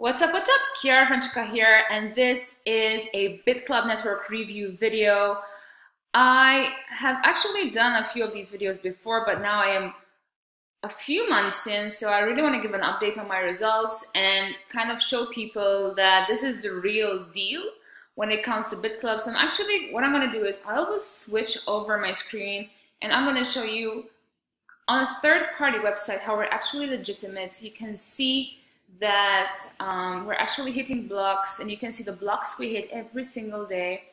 What's up, Kiara Franchka here, and this is a Bitclub Network review video. I have actually done a few of these videos before, but now I am a few months in, so I really want to give an update on my results and kind of show people that this is the real deal when it comes to Bitclub. So what I'm going to do is I will switch over my screen and I'm going to show you on a third-party website how we're actually legitimate. You can see that we're actually hitting blocks, and you can see the blocks we hit every single day.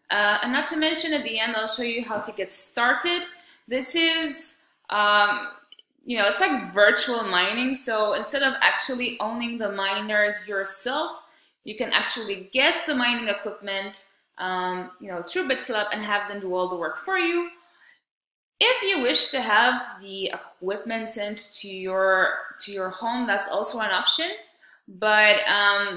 And not to mention, at the end, I'll show you how to get started. This is, it's like virtual mining. So instead of actually owning the miners yourself, you can actually get the mining equipment, through Bitclub and have them do all the work for you. If you wish to have the equipment sent to your home, that's also an option. But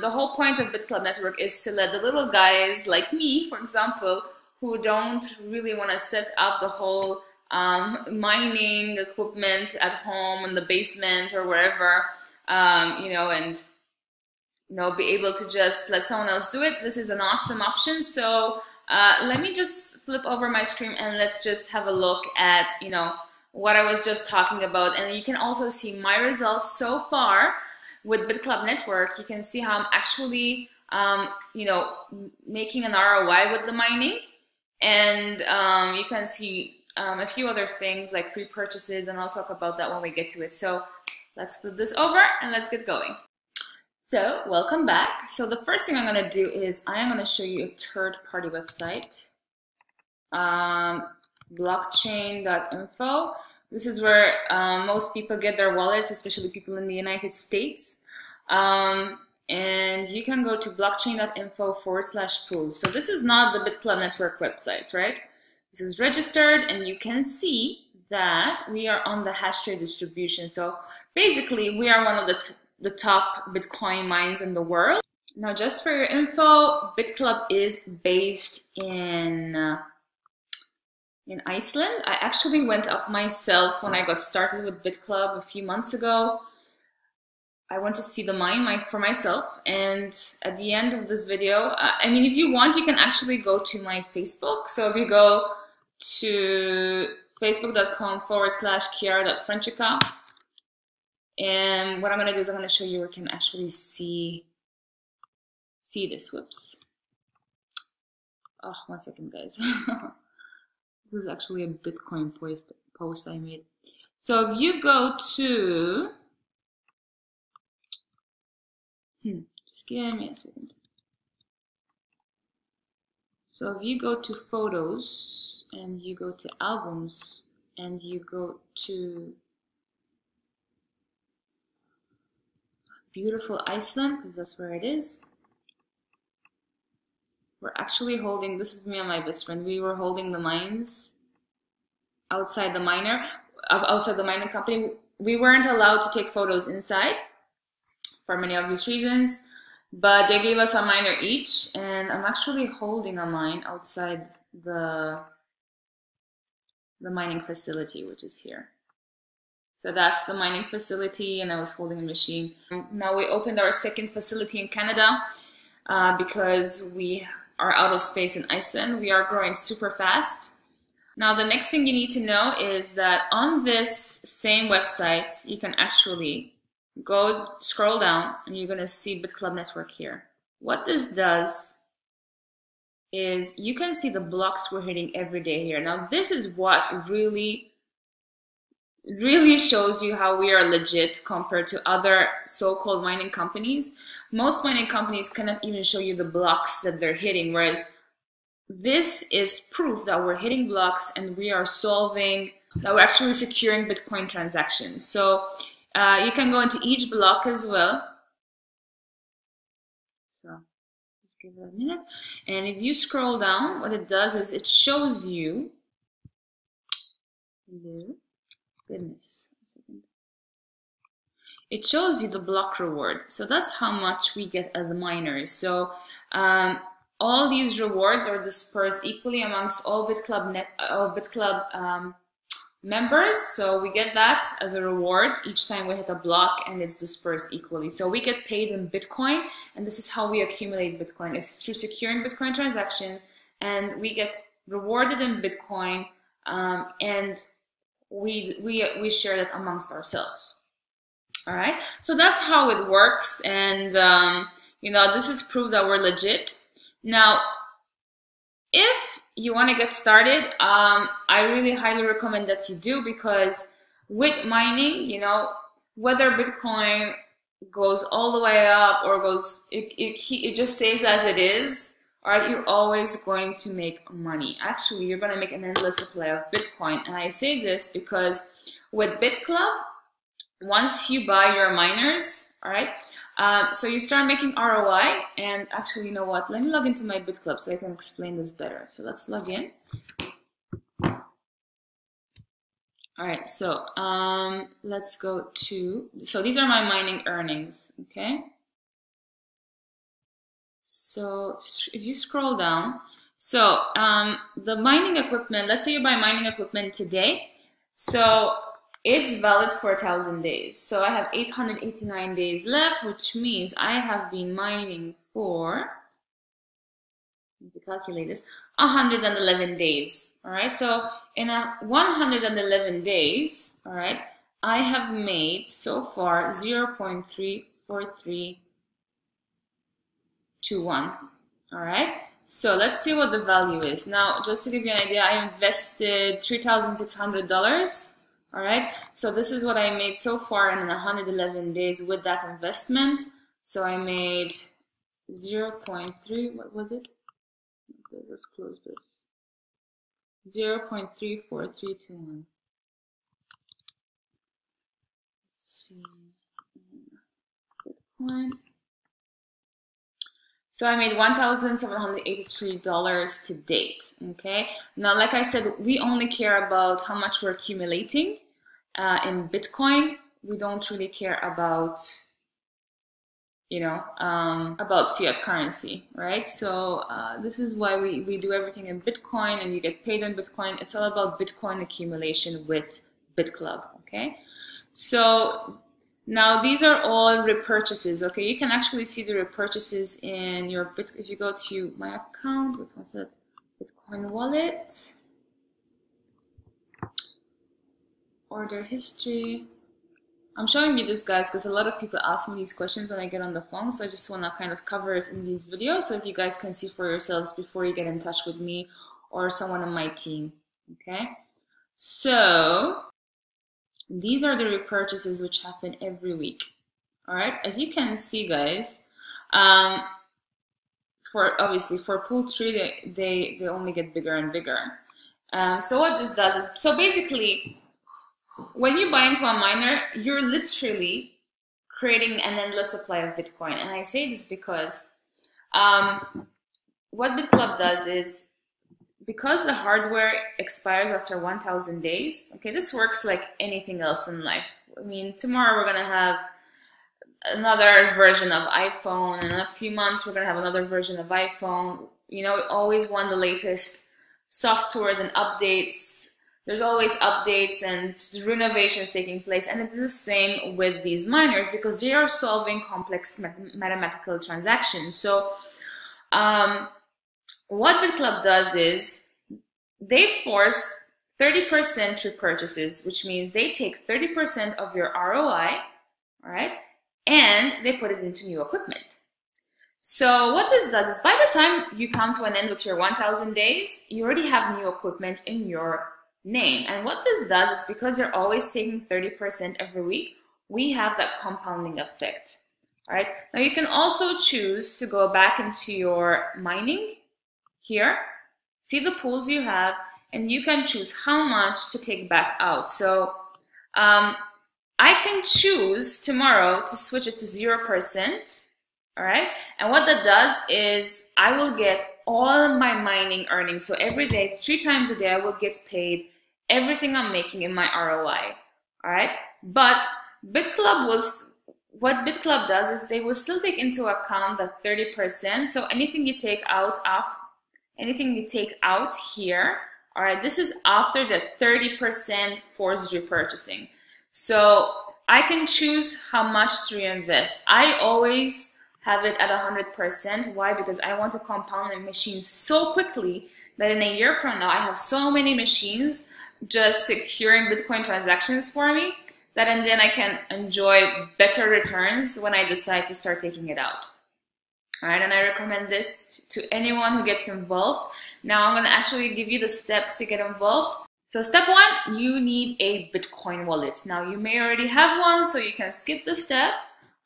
the whole point of Bitclub Network is to let the little guys like me, for example, who don't really want to set up the whole mining equipment at home in the basement or wherever, be able to just let someone else do it. This is an awesome option. So let me just flip over my screen and let's just have a look at, what I was just talking about. And you can also see my results so far with Bitclub Network. You can see how I'm actually, making an ROI with the mining. And you can see a few other things like pre-purchases, and I'll talk about that when we get to it. So let's flip this over and let's get going. So welcome back. So the first thing I'm going to do is I am going to show you a third-party website, blockchain.info. This is where most people get their wallets, especially people in the United States. And you can go to blockchain.info/pools. So this is not the Bitclub Network website, right? This is registered, and you can see that we are on the hash rate distribution. So basically, we are one of the top Bitcoin mines in the world. Now, just for your info, Bitclub is based in Iceland. I actually went up myself when I got started with Bitclub a few months ago. I went to see the mine for myself, and at the end of this video, if you want, you can actually go to my Facebook. So if you go to facebook.com/kiara.franchika, and what I'm going to do is I'm going to show you where you can actually see this. Whoops. Oh, 1 second, guys. This is actually a Bitcoin post I made. So if you go to, just give me a second. So if you go to photos and you go to albums and you go to beautiful Iceland, because that's where it is. We're actually holding, this is me and my best friend, we were holding the mines outside the mining company. We weren't allowed to take photos inside for many obvious reasons, but they gave us a miner each, and I'm actually holding a mine outside the mining facility, which is here. So that's the mining facility, and I was holding a machine. Now we opened our second facility in Canada because we are out of space in Iceland. We are growing super fast. Now the next thing you need to know is that on this same website, you can actually scroll down, and you're going to see Bitclub Network here. What this does is you can see the blocks we're hitting every day here. Now this is what really shows you how we are legit compared to other so-called mining companies. Most mining companies cannot even show you the blocks that they're hitting, whereas this is proof that we're hitting blocks and we are that we're actually securing Bitcoin transactions. So you can go into each block as well. So just give it a minute. And if you scroll down, what it does is it shows you, goodness, it shows you the block reward. So that's how much we get as miners. So all these rewards are dispersed equally amongst all Bitclub members, so we get that as a reward each time we hit a block and it's dispersed equally. So we get paid in Bitcoin, and this is how we accumulate Bitcoin. It's through securing Bitcoin transactions, and we get rewarded in Bitcoin, and we share that amongst ourselves. All right, so that's how it works, and this is proof that we're legit. Now, if you want to get started, I really highly recommend that you do, because with mining, whether Bitcoin goes all the way up or it just stays as it is, all right, you're always going to make money. Actually, you're going to make an endless supply of Bitcoin. And I say this because with Bitclub, once you buy your miners, all right, so you start making ROI. And actually, you know what? Let me log into my Bitclub so I can explain this better. So let's log in. All right, so let's go to, so these are my mining earnings, okay? So if you scroll down, so the mining equipment, let's say you buy mining equipment today, so it's valid for 1,000 days. So I have 889 days left, which means I have been mining for, to calculate this, 111 days. All right, so in 111 days, all right, I have made so far 0.34321. All right, so let's see what the value is. Now, just to give you an idea, I invested $3,600. All right, so this is what I made so far in 111 days with that investment. So I made 0.3, what was it? Let's close this. 0.34321. Let's see. Bitcoin. So I made $1,783 to date. Okay. Now, like I said, we only care about how much we're accumulating in Bitcoin. We don't really care about about fiat currency, right? So this is why we do everything in Bitcoin, and you get paid in Bitcoin. It's all about Bitcoin accumulation with Bitclub, okay? So now these are all repurchases, okay? You can actually see the repurchases in your if you go to my account, what's that? Bitcoin wallet, order history. I'm showing you this, guys, because a lot of people ask me these questions when I get on the phone, so I just want to kind of cover it in these videos so that you guys can see for yourselves before you get in touch with me or someone on my team, okay? So these are the repurchases which happen every week, all right? As you can see, guys, obviously for pool 3, they only get bigger and bigger. So what this does is, so basically, when you buy into a miner, you're literally creating an endless supply of Bitcoin. And I say this because what Bitclub does is, because the hardware expires after 1,000 days, okay, this works like anything else in life. I mean, tomorrow we're going to have another version of iPhone, and in a few months we're going to have another version of iPhone. You know, we always want the latest softwares and updates. There's always updates and renovations taking place, and it's the same with these miners because they are solving complex mathematical transactions. So what Bitclub does is they force 30% repurchases, which means they take 30% of your ROI, all right, and they put it into new equipment. So what this does is, by the time you come to an end with your 1,000 days, you already have new equipment in your name. And what this does is, because they're always taking 30% every week, we have that compounding effect. All right. Now you can also choose to go back into your mining here, see the pools you have, and you can choose how much to take back out. So I can choose tomorrow to switch it to 0%. All right. And what that does is I will get all of my mining earnings. So every day, 3 times a day, I will get paid everything I'm making in my ROI. All right. But what Bitclub does is they will still take into account that 30%. So anything you take out here, All right, this is after the 30% forced repurchasing. So I can choose how much to reinvest. I always have it at 100%. Why? Because I want to compound my machines so quickly that in a year from now, I have so many machines just securing Bitcoin transactions for me that and then I can enjoy better returns when I decide to start taking it out. All right, and I recommend this to anyone who gets involved. Now I'm going to actually give you the steps to get involved. So step one, you need a Bitcoin wallet. Now you may already have one, so you can skip the step.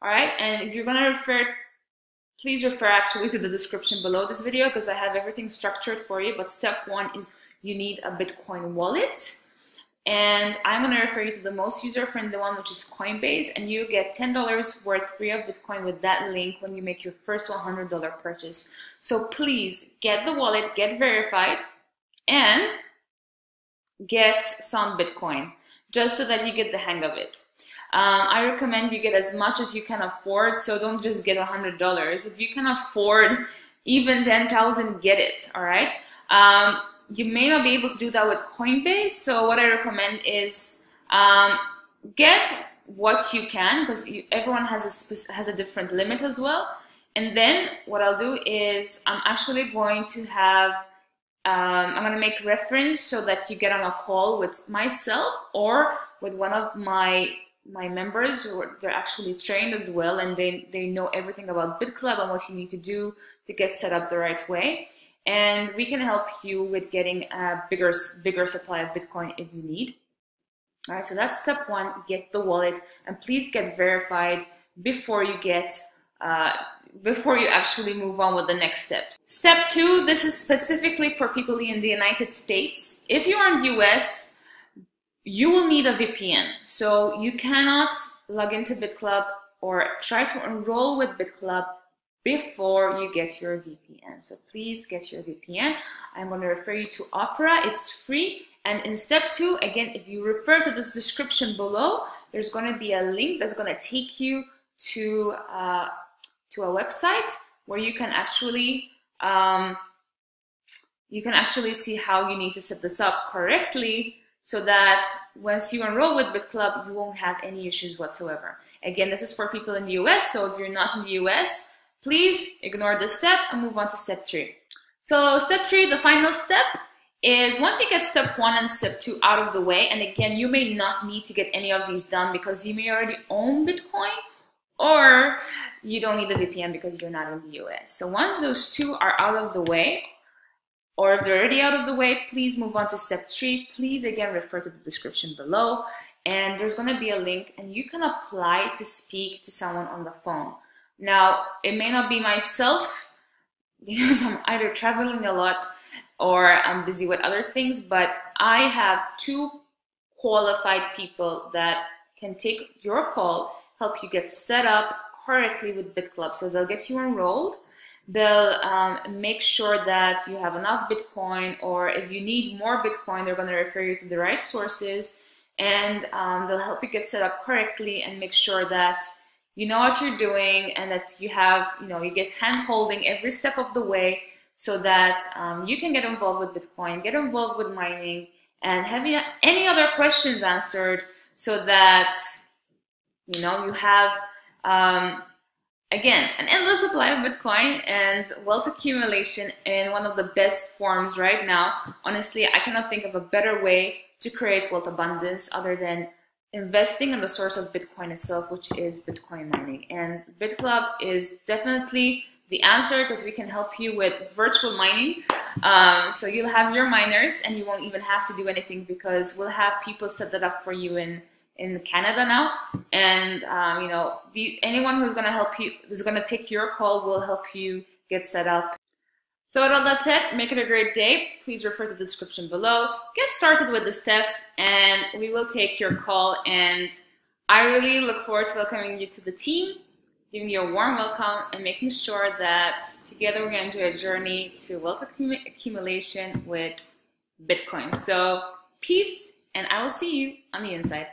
All right, and if you're going to refer, please refer actually to the description below this video because I have everything structured for you. But step one is you need a Bitcoin wallet. And I'm going to refer you to the most user-friendly one, which is Coinbase, and you get $10 worth free of Bitcoin with that link when you make your first $100 purchase. So please get the wallet, get verified, and get some Bitcoin, just so that you get the hang of it. I recommend you get as much as you can afford, so don't just get $100. If you can afford even 10,000, get it, all right? You may not be able to do that with Coinbase, so what I recommend is get what you can, because everyone has a different limit as well. And then what I'll do is I'm actually going to have I'm going to make reference so that you get on a call with myself or with one of my members who they're actually trained as well, and they know everything about Bitclub and what you need to do to get set up the right way. And we can help you with getting a bigger supply of Bitcoin if you need. All right, so that's step one, get the wallet, and please get verified before you actually move on with the next steps. Step two, this is specifically for people in the United States. If you're in the US, you will need a VPN. So you cannot log into Bitclub or try to enroll with Bitclub before you get your VPN. So please get your VPN. I'm going to refer you to Opera. It's free. And in step two, again, if you refer to this description below, there's going to be a link that's going to take you to a website where you can actually see how you need to set this up correctly, so that once you enroll with Bitclub, you won't have any issues whatsoever. Again, this is for people in the US, so if you're not in the US, please ignore this step and move on to step three. So step three, the final step, is once you get step one and step two out of the way, and again, you may not need to get any of these done because you may already own Bitcoin, or you don't need a VPN because you're not in the US. So once those two are out of the way, or if they're already out of the way, please move on to step three. Please, again, refer to the description below, and there's going to be a link, and you can apply to speak to someone on the phone. Now, it may not be myself because I'm either traveling a lot or I'm busy with other things, but I have two qualified people that can take your call, help you get set up correctly with Bitclub. So they'll get you enrolled. They'll make sure that you have enough Bitcoin, or if you need more Bitcoin, they're going to refer you to the right sources, and they'll help you get set up correctly and make sure that you know what you're doing, and that you have, you get hand holding every step of the way, so that you can get involved with Bitcoin, get involved with mining, and have any other questions answered, so that you have again an endless supply of Bitcoin and wealth accumulation in one of the best forms right now. Honestly, I cannot think of a better way to create wealth abundance other than investing in the source of Bitcoin itself, which is Bitcoin mining. And Bitclub is definitely the answer, because we can help you with virtual mining. So you'll have your miners and you won't even have to do anything, because we'll have people set that up for you in Canada now. And anyone who's going to help you, who's going to take your call, will help you get set up. So with all that said, make it a great day. Please refer to the description below. Get started with the steps and we will take your call. And I really look forward to welcoming you to the team, giving you a warm welcome, and making sure that together we're going to do a journey to wealth accumulation with Bitcoin. So peace, and I will see you on the inside.